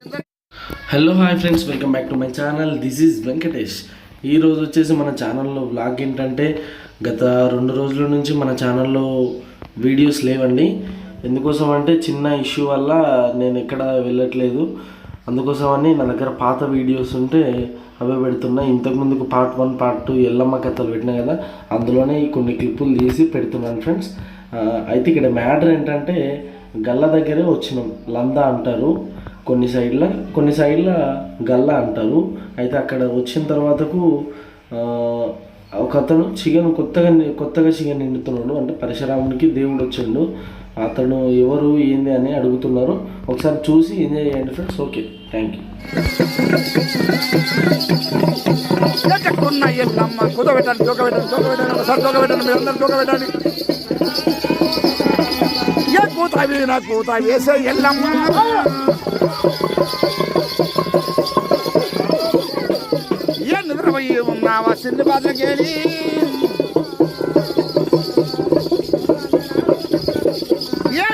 Hello hi friends, welcome back to my channel. This is Venkatesh. ఈరోజు వచ్చేసి మన ఛానల్లో వ్లాగ్ ఏంటంటే, గత 2 రోజుల నుంచి మన ఛానల్లో వీడియోస్ లేవండి. ఎందుకోసం అంటే చిన్న ఇష్యూ వల్ల నేను ఎక్కడ వెళ్ళట్లేదు. అందుకోసమని నా దగ్గర పాత వీడియోస్ ఉంటే అవే పెడుతున్నా. ఇంతకుముందుకు పార్ట్ 1 పార్ట్ 2 ఎల్లమ్మ కథలు పెట్టినా కదా, అందులోనే కొన్ని క్లిప్పులు తీసి పెడుతున్నాను ఫ్రెండ్స్. అయితే ఇక్కడ మ్యాటర్ ఏంటంటే, గల్ల దగ్గరే వచ్చినాం. లందా అంటారు కొన్ని సైడ్ల గల్ల అంటారు. అయితే అక్కడ వచ్చిన తర్వాతకు ఒక అతను కొత్తగా చికెన్ నిండుతున్నాడు. అంటే పరశురామునికి దేవుడు వచ్చిండు. అతను ఎవరు ఏంది అని అడుగుతున్నారు. ఒకసారి చూసి ఎంజాయ్ చేయండి ఫ్రెండ్స్. Okay, thank you. నిద్రపోయి ఉన్నావా చిన్ని పాత్రకేళి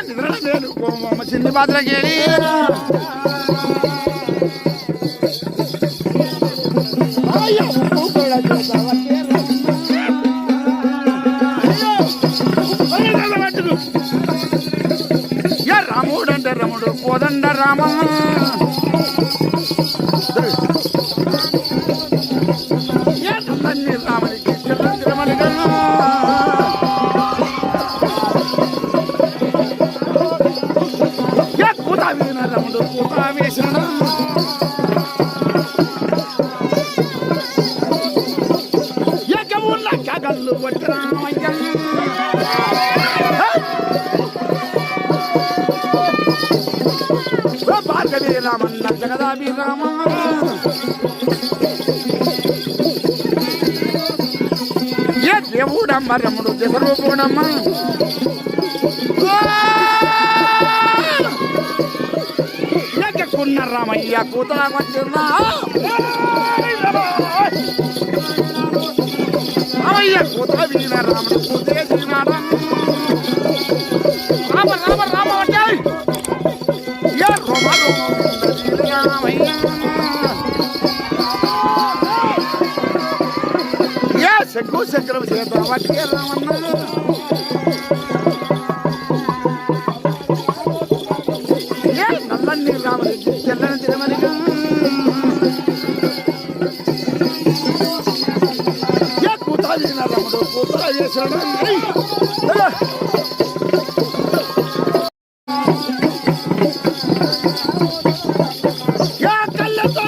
నిద్ర లేదు చిన్ని పాత్రకేళి రాముడు అంటే రముడు కోదండ రామ రాముడికి తిరుమలిగా కూత వీణ రముడు కూత వేసిన ఎగవున్న కగళ్ళు వట్టి రామయ్య భార్గవీ రామన్న జగదాభి రామ ఏ దేవుడమ్మ రముడు దేవరూపుడమ్మ ఎక్కకున్న రామయ్య కూతురా వచ్చిందా రామయ్య కూతుర వీణ రాముడు కూతురే తిరిగినాడా రామ రామ రామ అంటే ఏ రోమ రామయ్య శంకు శంకరం చేత వాటికే రామన్న నల్లని రామరెడ్డి తెల్లని తిరుమలిగా కూతుర రాముడు కూతుర చేశాడు కళ్ళతో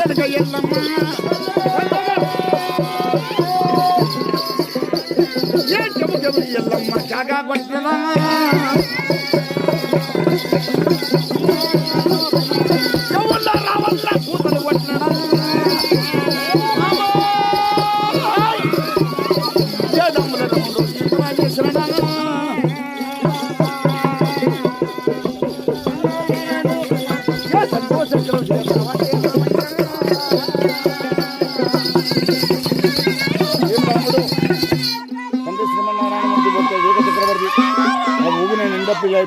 ఎదుగ ఎల్లమ్మ ఎల్లమ్మ కాగా కొట్టినా ఎవళ్ళ రావల్ల కూతురు కొట్టినా ఏదమ్ముల రమ్ముడు ఇంట్లో చేసిన సంతోషం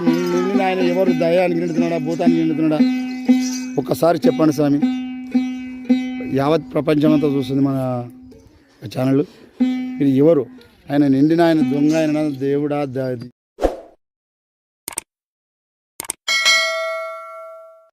నిండిన ఆయన ఎవరు దయానికి నిండుతున్నాడా భూతానికి నిండుతున్నాడా ఒక్కసారి చెప్పండి స్వామి. యావత్ ప్రపంచమంతా చూస్తుంది మన ఛానల్. ఇది ఎవరు ఆయన నిండిన ఆయన దొంగ ఆయన దేవుడా